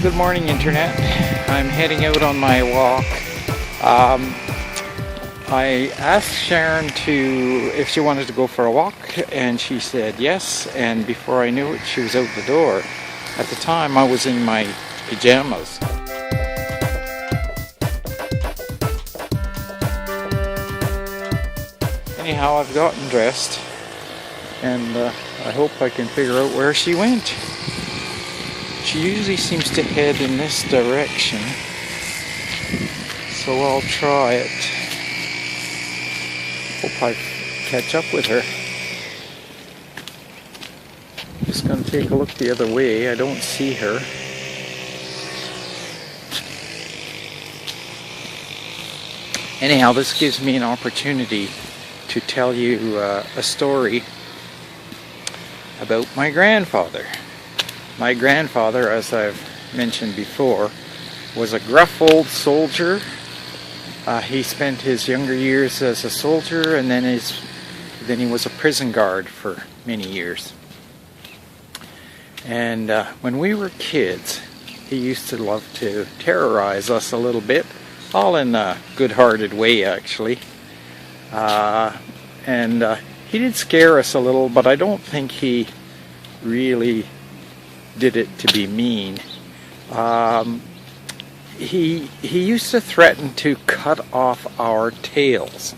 good morning Internet. I'm heading out on my walk. I asked Sharon if she wanted to go for a walk, and she said yes, and before I knew it she was out the door. At the time I was in my pajamas. Anyhow, I've gotten dressed and I hope I can figure out where she went. She usually seems to head in this direction, so I'll try it. Hope I catch up with her. Just gonna take a look the other way. I don't see her. Anyhow, this gives me an opportunity to tell you a story about my grandfather. My grandfather, as I've mentioned before, was a gruff old soldier. He spent his younger years as a soldier, and then he was a prison guard for many years. And when we were kids, he used to love to terrorize us a little bit, all in a good-hearted way, actually. He did scare us a little, but I don't think he really did it to be mean. He used to threaten to cut off our tails.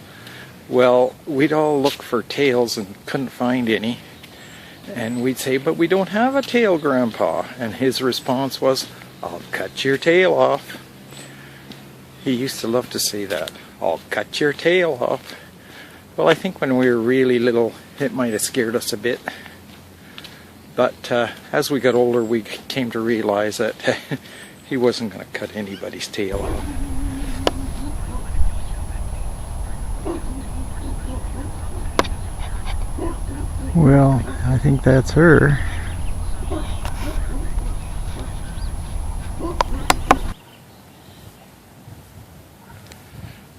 Well, we'd all look for tails and couldn't find any. And we'd say, "But we don't have a tail, Grandpa." And his response was, "I'll cut your tail off." He used to love to say that, "I'll cut your tail off." Well, I think when we were really little, it might have scared us a bit. But as we got older, we came to realize that he wasn't going to cut anybody's tail off. Well, I think that's her.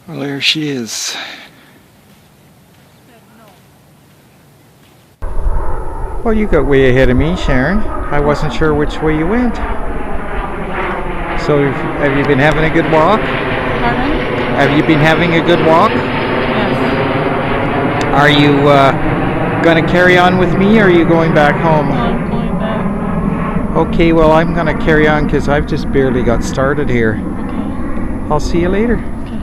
Well, there she is. Well, you got way ahead of me, Sharon. I wasn't sure which way you went. So, have you been having a good walk? Pardon? Have you been having a good walk? Yes. Are you going to carry on with me, or are you going back home? I'm going back. Okay, well, I'm going to carry on because I've just barely got started here. Okay. I'll see you later. Okay.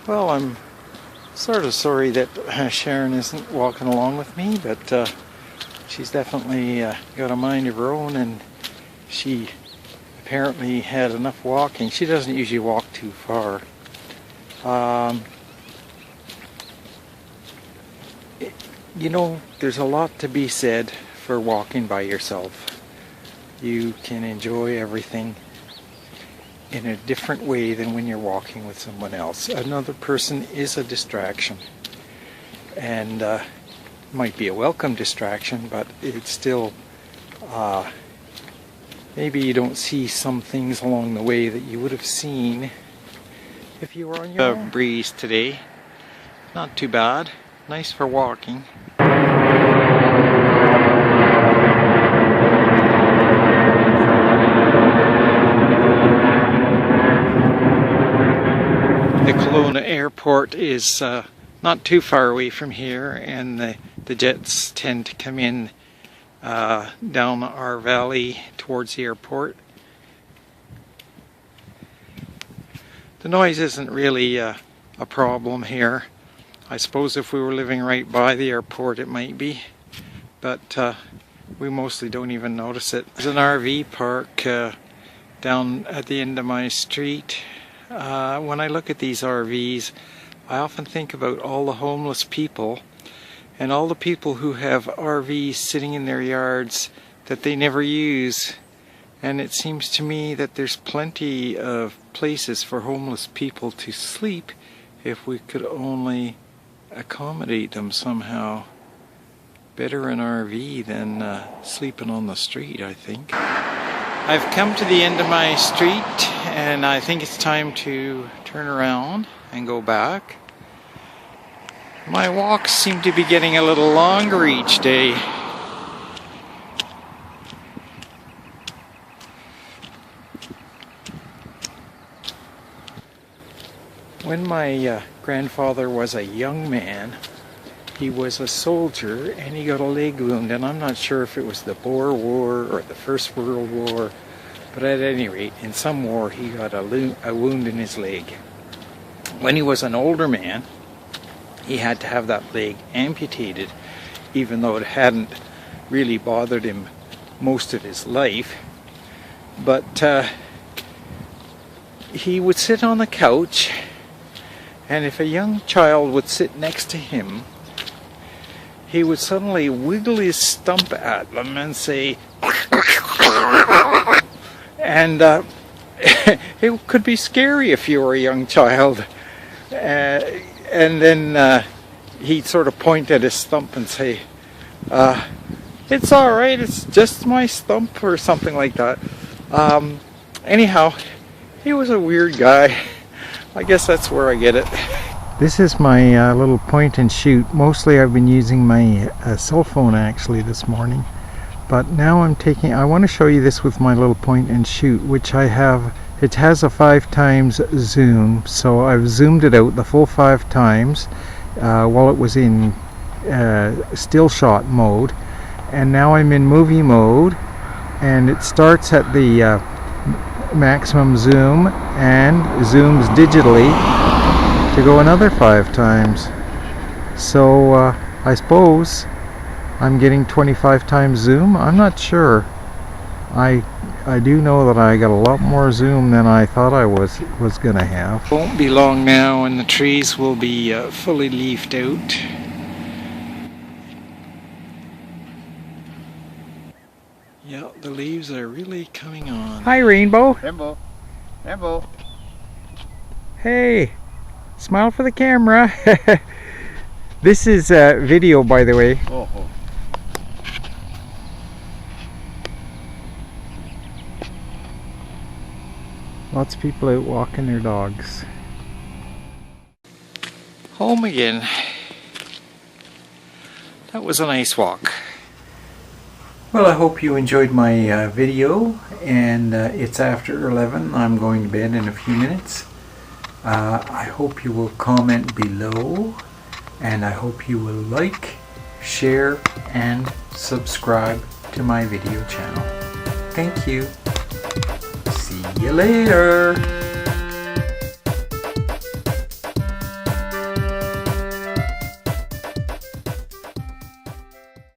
Well, I'm sort of sorry that Sharon isn't walking along with me, but she's definitely got a mind of her own, and she apparently had enough walking. She doesn't usually walk too far. You know, there's a lot to be said for walking by yourself. You can enjoy everything in a different way than when you're walking with someone else. Another person is a distraction, and might be a welcome distraction, but it's still maybe you don't see some things along the way that you would have seen if you were on your own. Breeze today, not too bad, nice for walking. The Kelowna airport is not too far away from here, and the jets tend to come in down our valley towards the airport. The noise isn't really a problem here. I suppose if we were living right by the airport it might be, but we mostly don't even notice it. There's an RV park down at the end of my street. When I look at these RVs, I often think about all the homeless people and all the people who have RVs sitting in their yards that they never use. And it seems to me that there's plenty of places for homeless people to sleep if we could only accommodate them somehow. Better an RV than sleeping on the street, I think. I've come to the end of my street, and I think it's time to turn around and go back. My walks seem to be getting a little longer each day. When my grandfather was a young man, he was a soldier and he got a leg wound, and I'm not sure if it was the Boer War or the First World War, but at any rate, in some war he got a wound in his leg. When he was an older man, he had to have that leg amputated, even though it hadn't really bothered him most of his life. But he would sit on the couch, and if a young child would sit next to him, he would suddenly wiggle his stump at them and say, and it could be scary if you were a young child. And then he'd sort of point at his stump and say, it's alright, it's just my stump, or something like that. Anyhow, he was a weird guy. I guess that's where I get it. This is my little point and shoot. Mostly I've been using my cell phone actually this morning, but now I want to show you this with my little point and shoot, which I have. It has a 5x zoom, so I've zoomed it out the full 5 times while it was in still shot mode, and now I'm in movie mode, and it starts at the maximum zoom and zooms digitally to go another 5 times. So I suppose I'm getting 25 times zoom. I'm not sure. I do know that I got a lot more zoom than I thought I was gonna have. Won't be long now and the trees will be fully leafed out. Yeah, the leaves are really coming on. Hi, Rainbow. Rainbow. Rainbow. Hey, smile for the camera. This is video, by the way. Oh. Lots of people out walking their dogs. Home again. That was a nice walk. Well, I hope you enjoyed my video, and it's after 11. I'm going to bed in a few minutes. I hope you will comment below, and I hope you will like, share, and subscribe to my video channel. Thank you. See you later.